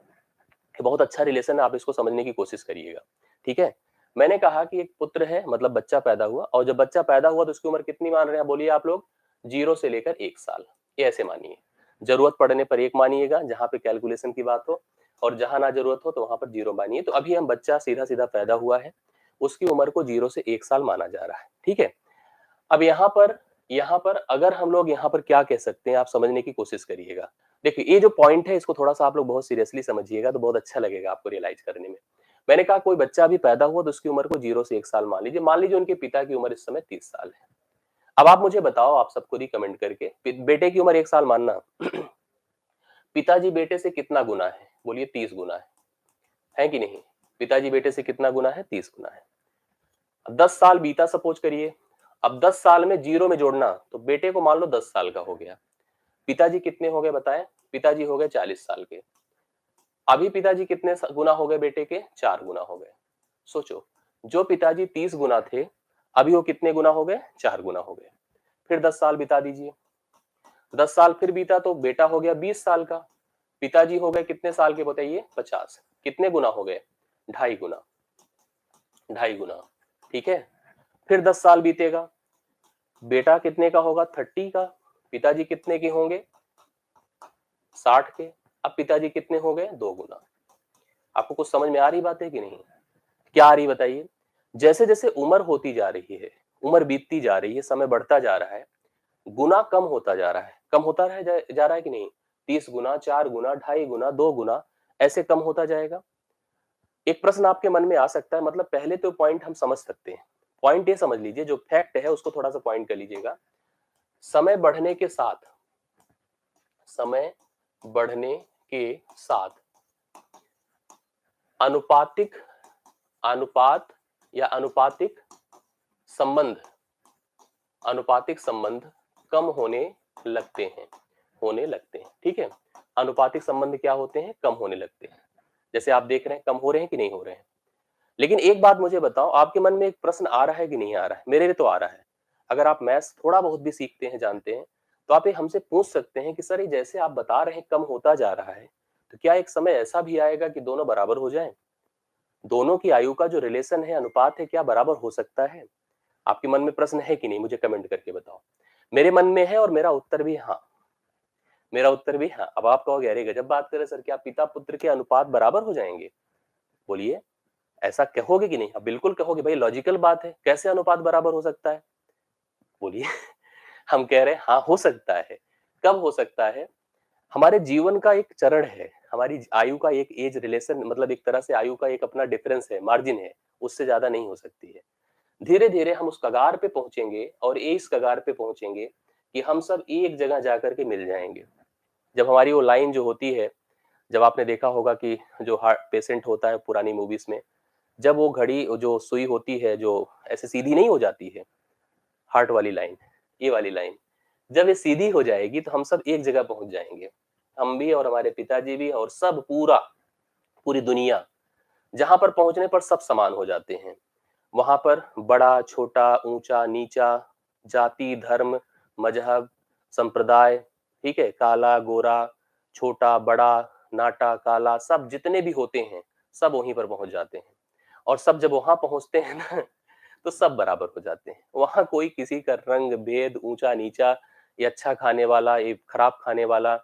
ये बहुत अच्छा रिलेशन है, आप इसको समझने की कोशिश करिएगा, ठीक है। मैंने कहा कि एक पुत्र है, मतलब बच्चा पैदा हुआ, और जब बच्चा पैदा हुआ तो उसकी उम्र कितनी मान रहे हैं? बोलिए आप लोग। 0 से लेकर 1 साल, ये ऐसे मानिए। जरूरत पड़ने पर 1 मानिएगा जहां पे कैलकुलेशन की बात हो, और जहां ना जरूरत हो तो वहां पर 0 मानिए। तो अभी हम बच्चा सीधा सीधा पैदा हुआ है, उसकी उम्र को 0 से 1 साल माना जा रहा है, ठीक है। अब यहाँ पर अगर हम लोग यहाँ पर क्या कह सकते हैं, आप समझने की कोशिश करिएगा। देखिए ये जो पॉइंट है, इसको थोड़ा सा आप लोग बहुत सीरियसली समझिएगा, तो बहुत अच्छा लगेगा आपको रियलाइज करने में। मैंने कहा कोई बच्चा अभी पैदा हुआ तो उसकी उम्र को 0 से 1 साल मान लीजिए। मान लीजिए उनके पिता की उम्र इस समय 30 साल है। अब आप मुझे बताओ, आप सब खुद ही कमेंट करके, बेटे की उम्र 1 साल मानना, पिताजी बेटे से कितना गुना है? बोलिए 30 गुना है कि नहीं? पिताजी बेटे से कितना गुना है? 30 गुना है। अब 10 साल बीता सपोज करिए। अब 10 साल में 0 में जोड़ना, तो बेटे को मान लो 10 साल का हो गया। पिताजी कितने हो गए बताएं? पिताजी हो गए 40 साल के। अभी पिताजी कितने गुना हो गए बेटे के? 4 गुना हो गए। सोचो, जो पिताजी 30 गुना थे, अभी वो कितने गुना हो गए? 4 गुना हो गए। फिर 10 साल बिता दीजिए। 10 साल फिर बीता तो बेटा हो गया 20 साल का। पिताजी हो गए कितने साल के बताइए? 50। कितने गुना हो गए? 2.5 गुना, 2.5 गुना, ठीक है। फिर 10 साल बीतेगा, बेटा कितने का होगा? 30 का। पिताजी कितने के होंगे? 60 के। अब पिताजी कितने हो गए? 2 गुना। आपको कुछ समझ में आ रही बात है कि नहीं? क्या आ रही बताइए? जैसे जैसे उम्र होती जा रही है, उम्र बीतती जा रही है, समय बढ़ता जा रहा है, गुना कम होता जा रहा है, कम होता जा रहा है कि नहीं? 30 गुना, 4 गुना, 2.5 गुना, 2 गुना, ऐसे कम होता जाएगा। एक प्रश्न आपके मन में आ सकता है, मतलब पहले तो पॉइंट हम समझ सकते हैं। पॉइंट ये समझ लीजिए, जो फैक्ट है उसको थोड़ा सा पॉइंट कर लीजिएगा। समय बढ़ने के साथ, समय बढ़ने के साथ अनुपातिक, अनुपात या अनुपातिक संबंध, अनुपातिक संबंध कम होने लगते हैं, होने लगते हैं। ठीक है, अनुपातिक संबंध क्या होते हैं? कम होने लगते हैं। जैसे आप देख रहे हैं, कम हो रहे हैं कि नहीं हो रहे हैं। लेकिन एक बात मुझे बताओ, आपके मन में एक प्रश्न आ रहा है कि नहीं आ रहा है? मेरे लिए तो आ रहा है। अगर आप मैथ्स थोड़ा बहुत भी सीखते हैं, जानते हैं, तो आप ये हमसे पूछ सकते हैं कि सर ये जैसे आप बता रहे हैं कम होता जा रहा है, तो क्या एक समय ऐसा भी आएगा कि दोनों बराबर हो जाएं? दोनों की आयु का जो रिलेशन है, अनुपात है, क्या बराबर हो सकता है? आपके मन में प्रश्न है कि नहीं? मुझे कमेंट करके बताओ। मेरे मन में है और मेरा उत्तर भी हाँ, मेरा उत्तर भी हाँ। अब आप कहोगे अरे गजब बात करे सर, क्या पिता पुत्र के अनुपात बराबर हो जाएंगे? बोलिए, ऐसा कहोगे कि नहीं? अब बिल्कुल कहोगे, भाई लॉजिकल बात है, कैसे अनुपात बराबर हो सकता है? बोलिए। हम कह रहे हैं हाँ हो सकता है। कब हो सकता है? हमारे जीवन का एक चरण है, हमारी आयु का एक एज रिलेशन, मतलब एक तरह से आयु का एक अपना डिफरेंस है, मार्जिन है, उससे ज्यादा नहीं हो सकती है। धीरे धीरे हम उस कगार पे पहुंचेंगे, और इस कगार पे पहुंचेंगे कि हम सब एक जगह जाकर के मिल जाएंगे। जब हमारी वो लाइन जो होती है, जब आपने देखा होगा कि जो हार्ट पेशेंट होता है पुरानी मूवीज में, जब वो घड़ी जो सुई होती है जो ऐसे सीधी नहीं हो जाती है, हार्ट वाली लाइन, ये वाली लाइन, जब ये सीधी हो जाएगी तो हम सब एक जगह पहुंच जाएंगे। हम भी और हमारे पिताजी भी और सब, पूरा, पूरी दुनिया। जहां पर पहुंचने पर सब समान हो जाते हैं। वहां पर बड़ा छोटा, ऊंचा नीचा, जाति धर्म मजहब संप्रदाय, ठीक है, काला गोरा, छोटा बड़ा, नाटा काला, सब जितने भी होते हैं, सब वहीं पर पहुंच जाते हैं। और सब जब वहां पहुंचते हैं ना, तो सब बराबर हो जाते हैं। वहां कोई किसी का रंग भेद, ऊंचा नीचा, ये अच्छा खाने वाला, ये खराब खाने वाला,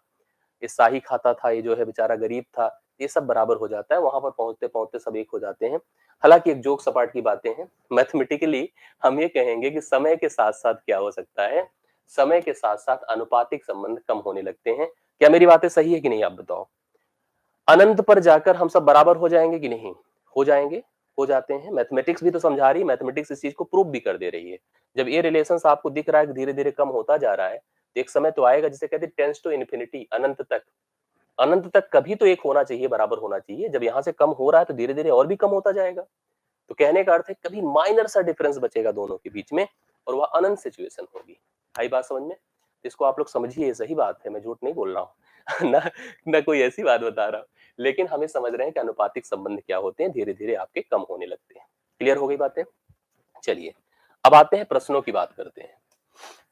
ये शाही खाता था, ये जो है बेचारा गरीब था, ये सब बराबर हो जाता है। वहां पर पहुंचते पहुंचते सब एक हो जाते हैं। हालांकि एक जोक सपाट की बातें हैं, मैथमेटिकली हम ये कहेंगे कि समय के साथ साथ क्या हो सकता है, समय के साथ साथ अनुपातिक संबंध कम होने लगते हैं। क्या मेरी बातें सही है कि नहीं, आप बताओ? अनंत पर जाकर हम सब बराबर हो जाएंगे कि नहीं? हो जाएंगे, हो जाते हैं। मैथमेटिक्स भी तो समझा रही है, मैथमेटिक्स इस चीज को प्रूव भी कर दे रही है। जब ये रिलेशंस आपको दिख रहा है कि धीरे धीरे कम होता जा रहा है, तो एक समय तो आएगा जिसे कहते हैं टेंस टू इन्फिनिटी, अनंत तक। अनंत तक कभी तो एक होना चाहिए, बराबर होना चाहिए। जब यहां से कम हो रहा है तो धीरे धीरे और भी कम होता जाएगा। तो कहने का अर्थ है कभी माइनर सा डिफरेंस बचेगा दोनों के बीच में, और वह अनंत सिचुएशन होगी। आई बात समझ में? इसको आप लोग समझिए, ये सही बात है, मैं झूठ नहीं बोल रहा हूँ। ना, ना कोई ऐसी बात बता रहा हूँ। लेकिन हमें समझ रहे हैं कि अनुपातिक संबंध क्या होते हैं, धीरे धीरे आपके कम होने लगते हैं। क्लियर हो गई बातें? चलिए, अब आते हैं प्रश्नों की बात करते हैं।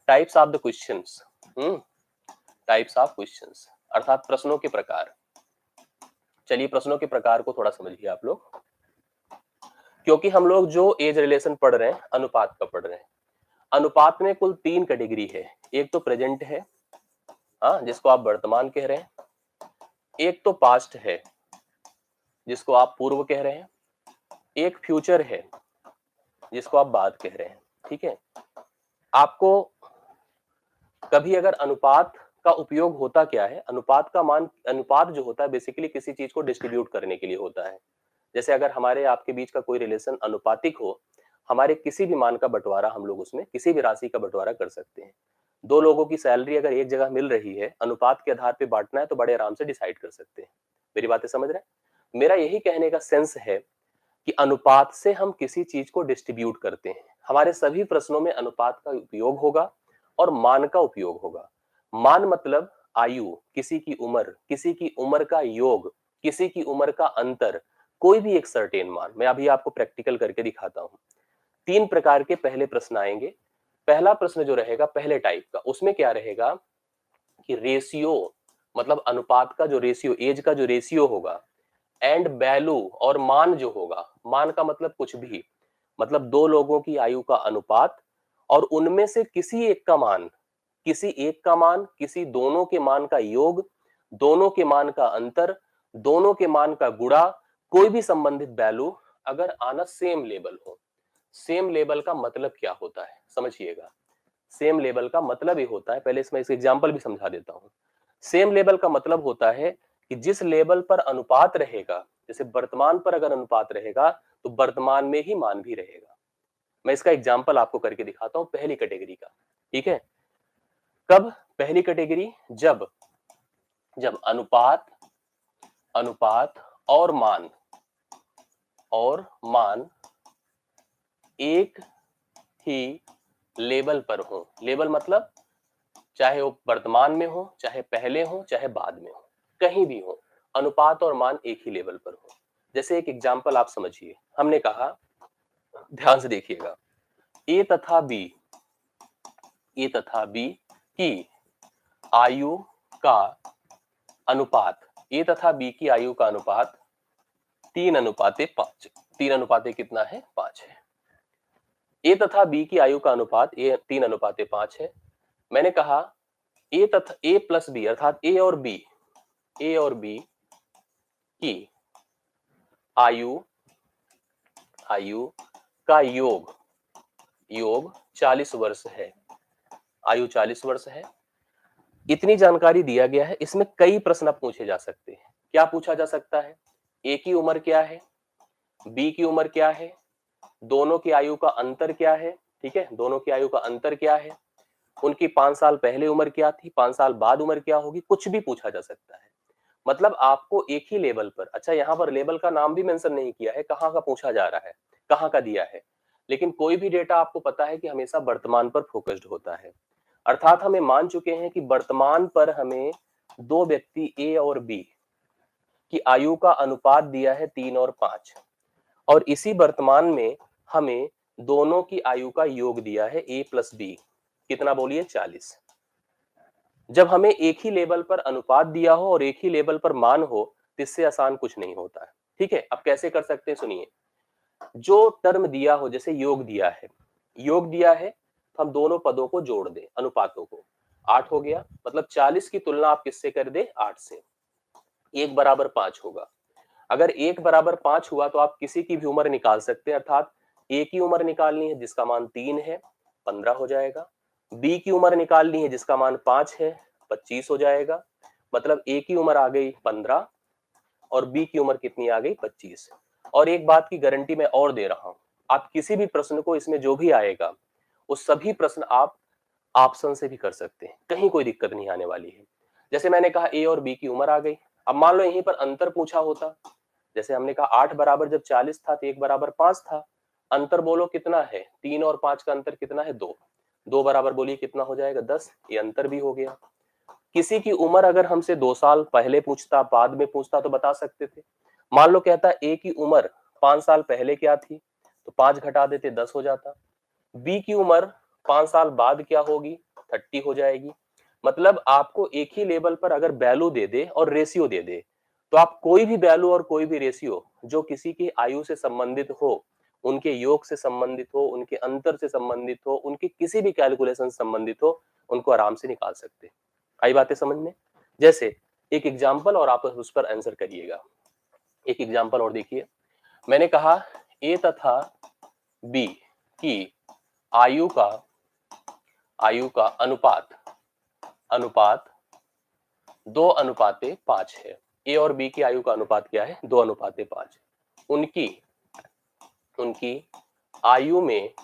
Types of the questions. Types of questions अर्थात प्रश्नों के प्रकार। चलिए, प्रश्नों के प्रकार को थोड़ा समझिए आप लोग, क्योंकि हम लोग जो एज रिलेशन पढ़ रहे हैं, अनुपात का पढ़ रहे हैं। अनुपात में कुल 3 कैटेगरी है। एक तो प्रेजेंट है, हाँ, जिसको आप वर्तमान कह रहे हैं। एक तो पास्ट है, जिसको आप पूर्व कह रहे हैं। एक फ्यूचर है, जिसको आप बाद कह रहे हैं। ठीक है, आपको कभी अगर अनुपात का उपयोग होता क्या है, अनुपात का मान, अनुपात जो होता है बेसिकली किसी चीज को डिस्ट्रीब्यूट करने के लिए होता है। जैसे अगर हमारे आपके बीच का कोई रिलेशन अनुपातिक हो, हमारे किसी भी मान का बंटवारा, हम लोग उसमें किसी भी राशि का बंटवारा कर सकते हैं। दो लोगों की सैलरी अगर एक जगह मिल रही है, अनुपात के आधार पे बांटना है तो बड़े आराम से डिसाइड कर सकते हैं। मेरी बातें समझ रहे हैं? मेरा यही कहने का सेंस है कि अनुपात से हम किसी चीज को डिस्ट्रीब्यूट करते हैं। हमारे सभी प्रश्नों में अनुपात का उपयोग होगा और मान का उपयोग होगा। मान मतलब आयु, किसी की उम्र, किसी की उम्र का योग, किसी की उम्र का अंतर, कोई भी एक सर्टेन मान। मैं अभी आपको प्रैक्टिकल करके दिखाता हूं। 3 प्रकार के पहले प्रश्न आएंगे। पहला प्रश्न जो रहेगा पहले टाइप का, उसमें क्या रहेगा कि रेशियो, मतलब अनुपात का जो रेशियो, एज का जो रेशियो होगा, एंड वैल्यू और मान जो होगा, मान का मतलब कुछ भी, मतलब दो लोगों की आयु का अनुपात, और उनमें से किसी एक का मान, किसी एक का मान, किसी दोनों के मान का योग, दोनों के मान का अंतर, दोनों के मान का गुणा, कोई भी संबंधित वैल्यू अगर आना सेम लेवल हो। सेम लेवल का मतलब क्या होता है समझिएगा। सेम लेवल का मतलब ये होता है, पहले इसमें इस एग्जांपल भी समझा देता हूं। सेम लेवल का मतलब होता है कि जिस लेवल पर अनुपात रहेगा, जैसे वर्तमान पर अगर अनुपात रहेगा तो वर्तमान में ही मान भी रहेगा। मैं इसका एग्जांपल आपको करके दिखाता हूं पहली कैटेगरी का। ठीक है, कब पहली कैटेगरी, जब जब अनुपात अनुपात और मान एक ही लेवल पर हो। लेवल मतलब चाहे वो वर्तमान में हो, चाहे पहले हो, चाहे बाद में हो, कहीं भी हो, अनुपात और मान एक ही लेवल पर हो। जैसे एक एग्जांपल आप समझिए, हमने कहा, ध्यान से देखिएगा, ए तथा बी की आयु का अनुपात, ए तथा बी की आयु का अनुपात 3:5। 3 अनुपाते कितना है? 5 है। ए तथा बी की आयु का अनुपात 3:5 है। मैंने कहा ए प्लस बी अर्थात ए और बी की आयु का योग 40 वर्ष है। आयु 40 वर्ष है। इतनी जानकारी दिया गया है। इसमें कई प्रश्न पूछे जा सकते हैं। क्या पूछा जा सकता है? ए की उम्र क्या है, बी की उम्र क्या है, दोनों की आयु का अंतर क्या है। ठीक है, दोनों की आयु का अंतर क्या है, उनकी 5 साल पहले उम्र क्या थी, 5 साल बाद उम्र क्या होगी, कुछ भी पूछा जा सकता है। मतलब आपको एक ही लेवल पर, अच्छा यहाँ पर लेवल का नाम भी मेंशन नहीं किया है, कहाँ का पूछा जा रहा है, कहाँ का दिया है, लेकिन कोई भी डेटा आपको पता है कि हमेशा वर्तमान पर फोकस्ड होता है। अर्थात हमें मान चुके हैं कि वर्तमान पर हमें दो व्यक्ति ए और बी की आयु का अनुपात दिया है 3 और 5, और इसी वर्तमान में हमें दोनों की आयु का योग दिया है ए प्लस बी, कितना बोलिए? 40। जब हमें एक ही लेवल पर अनुपात दिया हो और एक ही लेवल पर मान हो तो इससे आसान कुछ नहीं होता है। ठीक है, अब कैसे कर सकते हैं सुनिए। जो टर्म दिया हो, जैसे योग दिया है, तो हम दोनों पदों को जोड़ दें, अनुपातों को। 8 हो गया, मतलब 40 की तुलना आप किससे कर दे? 8 से। 1 बराबर 5 होगा। अगर 1 बराबर 5 हुआ तो आप किसी की भी उम्र निकाल सकते हैं। अर्थात ए की उम्र निकालनी है जिसका मान 3 है, 15 हो जाएगा। बी की उम्र निकालनी है जिसका मान 5 है, 25 हो जाएगा। मतलब ए की उम्र आ गई 15 और बी की उम्र कितनी आ गई? 25। और एक बात की गारंटी मैं और दे रहा हूं, आप किसी भी प्रश्न को, इसमें जो भी आएगा वो सभी प्रश्न आप ऑप्शन से भी कर सकते हैं, कहीं कोई दिक्कत नहीं आने वाली है। जैसे मैंने कहा ए और बी की उम्र आ गई। अब मान लो यहीं पर अंतर पूछा होता, जैसे हमने कहा 8 बराबर जब 40 था तो 1 बराबर 5 था। अंतर बोलो कितना है? 3 और 5 का अंतर कितना है? 2। 2 बराबर बोलिए कितना हो जाएगा? 10। ये अंतर भी हो गया। किसी की उम्र अगर हमसे 2 साल पहले पूछता, बाद में पूछता तो बता सकते थे। मान लो कहता ए की उम्र 5 साल पहले क्या थी, तो 5 घटा देते 10 हो जाता। बी की उम्र 5 साल बाद क्या होगी? 30 हो जाएगी। मतलब आपको एक ही लेवल पर अगर वैल्यू दे दे और रेशियो दे दे, तो आप कोई भी वैल्यू और कोई भी रेशियो जो किसी की आयु से संबंधित हो, उनके योग से संबंधित हो, उनके अंतर से संबंधित हो, उनकी किसी भी कैलकुलेशन से संबंधित हो, उनको आराम से निकाल सकते हैं। आई बातें समझ में? जैसे एक एग्जांपल और आप उस पर आंसर करिएगा। एक एग्जांपल और देखिए, मैंने कहा ए तथा बी की आयु का अनुपात 2:5 है। ए और बी की आयु का अनुपात क्या है? 2:5। उनकी उनकी आयु में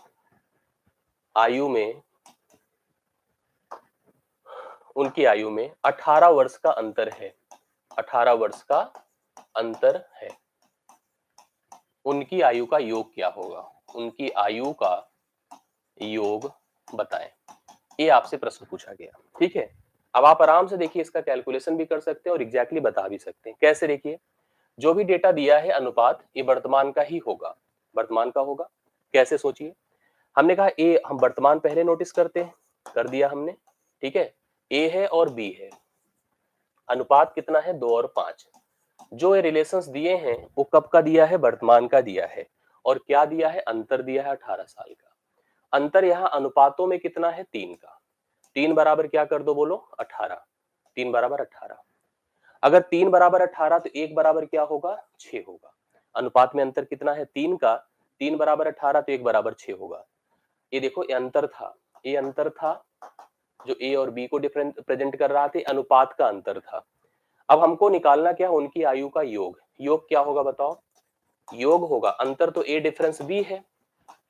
उनकी आयु में 18 वर्ष का अंतर है। 18 वर्ष का अंतर है। उनकी आयु का योग क्या होगा? उनकी आयु का योग बताएं। ये आपसे प्रश्न पूछा गया। ठीक है, अब आप आराम से देखिए, इसका कैलकुलेशन भी कर सकते हैं और एग्जैक्टली बता भी सकते हैं। कैसे? देखिए, जो भी डेटा दिया है अनुपात, ये वर्तमान का ही होगा, वर्तमान का होगा। कैसे? सोचिए, हमने कहा ए, हम वर्तमान पहले नोटिस करते हैं, कर दिया हमने। ठीक है, ए है और बी है, अनुपात कितना है? 2 और 5। जो ये रिलेशंस दिए हैं वो कब का दिया है? वर्तमान का दिया है। और क्या दिया है? अंतर दिया है 18 साल का। अंतर यहाँ अनुपातों में कितना है? 3 का। 3 बराबर क्या कर दो बोलो? 18। 3 बराबर 18। अगर 3 बराबर 18 तो 1 बराबर क्या होगा? 6 होगा। अनुपात में अंतर कितना है 3 का, 3 बराबर 18 तो 1 बराबर 6 होगा। ये देखो ये अंतर था, ये अंतर था जो ए और बी को डिफरेंट प्रेजेंट कर रहा था, अनुपात का अंतर था। अब हमको निकालना क्या, उनकी आयु का योग। योग क्या होगा बताओ, योग होगा, अंतर तो ए डिफरेंस बी है,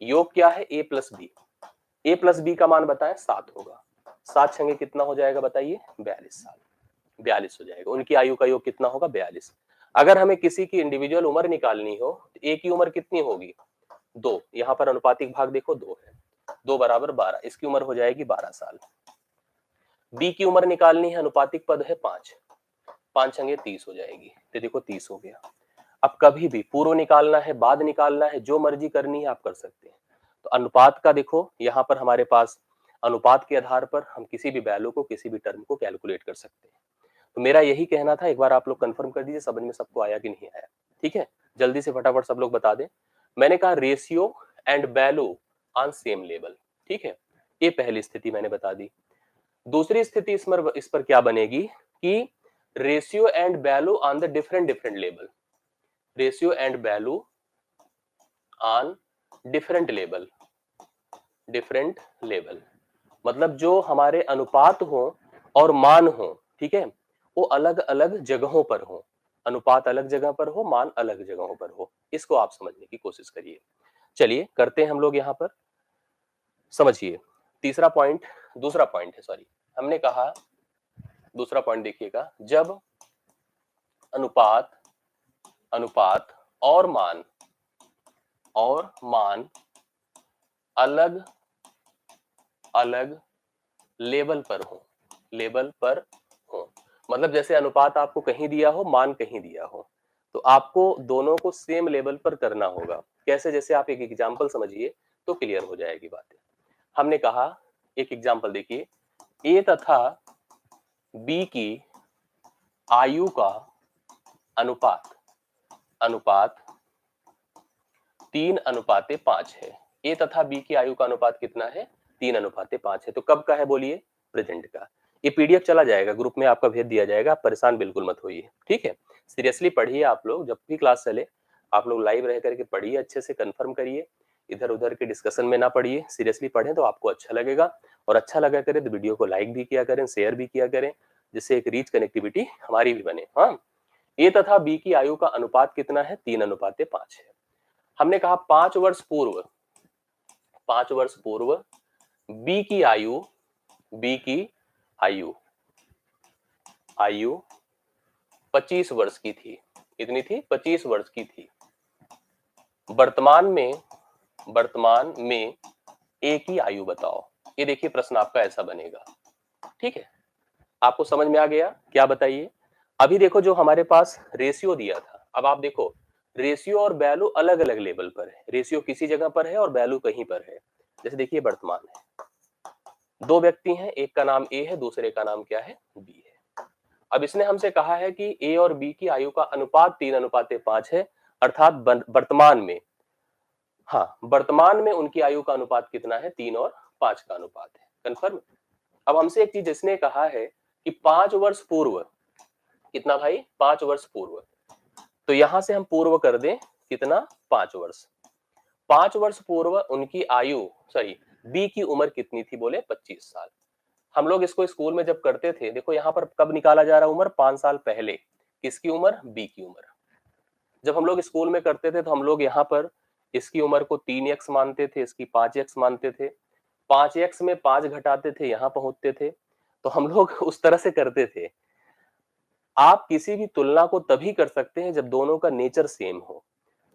योग क्या है ए प्लस बी। ए प्लस बी का मान बताएं 7 होगा, 7 छंगे कितना हो जाएगा बताइए 42 साल, 42 हो जाएगा। उनकी आयु का योग कितना होगा 42। अगर हमें किसी की इंडिविजुअल उम्र निकालनी हो तो ए की उम्र कितनी होगी 2, यहाँ पर अनुपातिक भाग देखो 2 है, 2 बराबर 12, इसकी उम्र हो जाएगी 12 साल। बी की उम्र निकालनी है, अनुपातिक पद है 5, 5 छंगे 30 हो जाएगी, तो देखो 30 हो गया। अब कभी भी पूर्व निकालना है बाद निकालना है, जो मर्जी करनी है आप कर सकते हैं। तो अनुपात का देखो यहाँ पर हमारे पास अनुपात के आधार पर हम किसी भी वैल्यू को किसी भी टर्म को कैलकुलेट कर सकते हैं। तो मेरा यही कहना था, एक बार आप लोग कंफर्म कर दीजिए समझ में सबको आया कि नहीं आया। ठीक है, जल्दी से फटाफट सब लोग बता दें। मैंने कहा ratio and value on same level, ठीक है, ये पहली स्थिति मैंने बता दी। दूसरी स्थिति इस पर क्या बनेगी कि ratio and value on the different different level, ratio and value on different level, different level मतलब जो हमारे अनुपात हो और मान हो, ठीक है, वो अलग अलग जगहों पर हो, अनुपात अलग जगह पर हो, मान अलग जगहों पर हो, इसको आप समझने की कोशिश करिए। चलिए करते हैं हम लोग यहां पर, समझिए तीसरा पॉइंट, दूसरा पॉइंट है सॉरी, हमने कहा दूसरा पॉइंट देखिएगा, जब अनुपात अनुपात और मान अलग अलग लेवल पर हो, मतलब जैसे अनुपात आपको कहीं दिया हो, मान कहीं दिया हो, तो आपको दोनों को सेम लेवल पर करना होगा। कैसे, जैसे आप एक एग्जांपल समझिए तो क्लियर हो जाएगी बातें। हमने कहा एक एग्जांपल देखिए, ए तथा बी की आयु का अनुपात 3:5 है। ए तथा बी की आयु का अनुपात कितना है 3:5 है। तो कब का है बोलिए, प्रेजेंट का। ये पीडीएफ चला जाएगा, ग्रुप में आपका भेज दिया जाएगा, आप परेशान बिल्कुल मत होइए, ठीक है। सीरियसली पढ़िए, आप लोग जब भी क्लास चले आप लोग लाइव रह करके पढ़िए, अच्छे से कंफर्म करिए, इधर उधर के डिस्कशन में ना पढ़िए, सीरियसली पढ़ें तो आपको अच्छा लगेगा। और अच्छा लगा करे तो वीडियो को लाइक भी किया करें, शेयर भी किया करें, जिससे एक रीच कनेक्टिविटी हमारी भी बने। हाँ, ए तथा बी की आयु का अनुपात कितना है 3:5 है। हमने कहा 5 वर्ष पूर्व बी की आयु 25 वर्ष की थी। कितनी थी 25 वर्ष की थी। वर्तमान में ए की आयु बताओ। ये देखिए प्रश्न आपका ऐसा बनेगा, ठीक है, आपको समझ में आ गया क्या बताइए। अभी देखो जो हमारे पास रेशियो दिया था, अब आप देखो रेशियो और वैल्यू अलग अलग लेवल पर है, रेशियो किसी जगह पर है और वैल्यू कहीं पर है। जैसे देखिए वर्तमान है, दो व्यक्ति हैं, एक का नाम ए है, दूसरे का नाम क्या है बी है। अब इसने हमसे कहा है कि ए और बी की आयु का अनुपात 3:5 है, अर्थात वर्तमान में, हाँ वर्तमान में उनकी आयु का अनुपात कितना है 3 और 5 का अनुपात है। कंफर्म। अब हमसे एक चीज इसने कहा है कि 5 वर्ष पूर्व, कितना भाई 5 वर्ष पूर्व, तो यहां से हम पूर्व कर दें कितना 5 वर्ष। 5 वर्ष पूर्व उनकी आयु सॉरी बी की उम्र कितनी थी बोले 25 साल। हम लोग इसको स्कूल में जब करते थे, देखो यहाँ पर कब निकाला जा रहा है उम्र 5 साल पहले, किसकी उम्र बी की उम्र। जब हम लोग स्कूल में करते थे तो हम लोग यहाँ पर इसकी उम्र को 3x मानते थे, इसकी 5x मानते थे, 5x में 5 घटाते थे, यहाँ पहुंचते थे। तो हम लोग उस तरह से करते थे। आप किसी भी तुलना को तभी कर सकते हैं जब दोनों का नेचर सेम हो।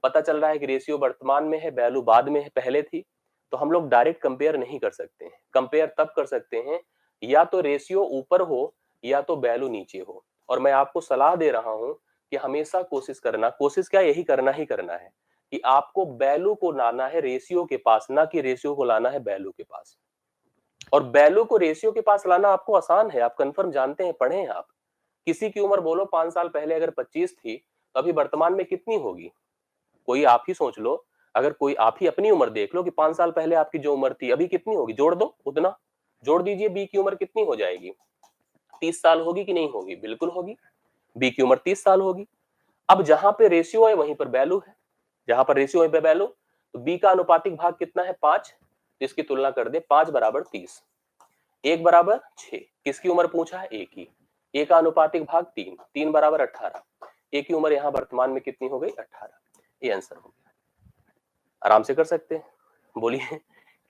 पता चल रहा है कि रेशियो वर्तमान में है, वैल्यू बाद में है, पहले थी, तो हम लोग डायरेक्ट कंपेयर नहीं कर सकते हैं। कंपेयर तब कर सकते हैं या तो रेशियो ऊपर हो या तो वैल्यू नीचे हो। और मैं आपको सलाह दे रहा हूं कि हमेशा कोशिश करना, कोशिश क्या यही करना ही करना है कि आपको वैल्यू को लाना है रेशियो के पास, ना कि रेशियो को लाना है वैल्यू के पास। और वैल्यू को रेशियो के पास लाना आपको आसान है, आप कंफर्म जानते हैं, पढ़े हैं आप। किसी की उम्र बोलो 5 साल पहले अगर 25 थी तो अभी वर्तमान में कितनी होगी, कोई आप ही सोच लो। अगर कोई आप ही अपनी उम्र देख लो कि 5 साल पहले आपकी जो उम्र थी अभी कितनी होगी, जोड़ दो उतना, जोड़ दीजिए, बी की उम्र कितनी हो जाएगी 30 साल होगी कि नहीं होगी, बिल्कुल होगी, बी की उम्र 30 साल होगी। अब जहां पे रेशियो है वहीं पर वैल्यू है, जहां पर रेशियो है वैल्यू, तो b का अनुपातिक भाग कितना है 5, तो इसकी तुलना कर दे 5 बराबर 30, 1 बराबर 6, किसकी उम्र पूछा है a की, a का अनुपातिक भाग 3, 3 बराबर 18, a की उम्र यहाँ वर्तमान में कितनी हो गई 18, ये आंसर हो गया। आराम से कर सकते हैं, बोलिए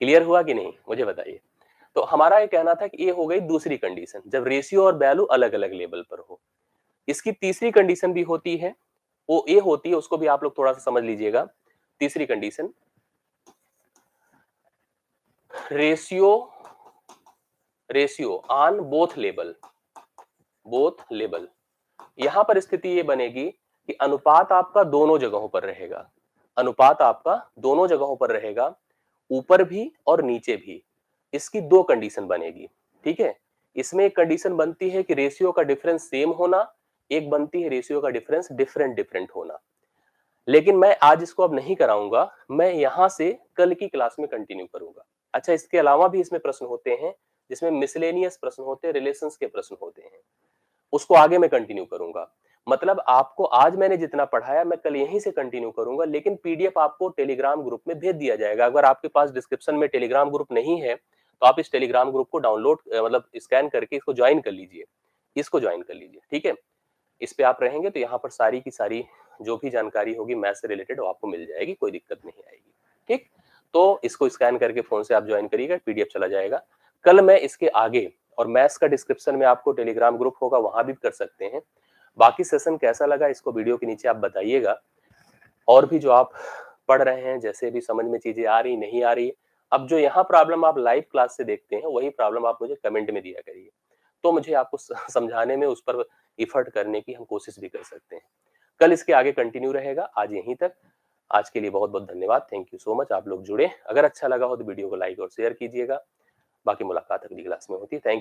क्लियर हुआ कि नहीं मुझे बताइए। तो हमारा ये कहना था कि ये हो गई दूसरी कंडीशन, जब रेशियो और वैल्यू अलग अलग लेवल पर हो। इसकी तीसरी कंडीशन भी होती है, वो ए होती है, उसको भी आप लोग थोड़ा सा समझ लीजिएगा। तीसरी condition, ratio on both level. यहां पर स्थिति ये बनेगी कि अनुपात आपका दोनों जगहों पर रहेगा, अनुपात आपका दोनों जगहों पर रहेगा, ऊपर भी और नीचे भी। इसकी दो कंडीशन बनेगी, ठीक है। इसमें एक कंडीशन बनती है कि रेशियो का डिफरेंस सेम होना, एक बनती है रेशियो का डिफरेंस डिफरेंट होना। लेकिन मैं आज इसको अब नहीं कराऊंगा, मैं यहां से कल की क्लास में कंटिन्यू करूंगा। अच्छा, इसके अलावा भी इसमें प्रश्न होते हैं जिसमें मिसलेनियस प्रश्न होते हैं, रिलेशंस के प्रश्न होते हैं, उसको आगे मैं कंटिन्यू करूंगा। मतलब आपको आज मैंने जितना पढ़ाया मैं कल यहीं से कंटिन्यू करूंगा, लेकिन पीडीएफ आपको टेलीग्राम ग्रुप में भेज दिया जाएगा। अगर आपके पास डिस्क्रिप्शन में टेलीग्राम ग्रुप नहीं है तो आप इस टेलीग्राम ग्रुप को डाउनलोड मतलब स्कैन करके इसको ज्वाइन कर लीजिए, इसको ज्वाइन कर लीजिए, ठीक है। इस पे आप रहेंगे तो यहाँ पर सारी की सारी जो भी जानकारी होगी मैथ से रिलेटेड वो आपको मिल जाएगी, कोई दिक्कत नहीं आएगी, ठीक। तो इसको स्कैन करके फोन से आप ज्वाइन करिएगा, पीडीएफ चला जाएगा। कल मैं इसके आगे, और मैथ्स का डिस्क्रिप्शन में आपको टेलीग्राम ग्रुप होगा, वहां भी कर सकते हैं। बाकी सेशन कैसा लगा इसको वीडियो के नीचे आप बताइएगा, और भी जो आप पढ़ रहे हैं, जैसे भी समझ में चीजें आ रही नहीं आ रही, अब जो यहाँ प्रॉब्लम आप लाइव क्लास से देखते हैं वही प्रॉब्लम आप मुझे कमेंट में दिया करिए, तो मुझे आपको समझाने में उस पर इफर्ट करने की हम कोशिश भी कर सकते हैं। कल इसके आगे कंटिन्यू रहेगा, आज यहीं तक। आज के लिए बहुत बहुत धन्यवाद, थैंक यू सो मच। आप लोग जुड़े, अगर अच्छा लगा हो तो वीडियो को लाइक और शेयर कीजिएगा। बाकी मुलाकात अगली क्लास में होती है। Thank you.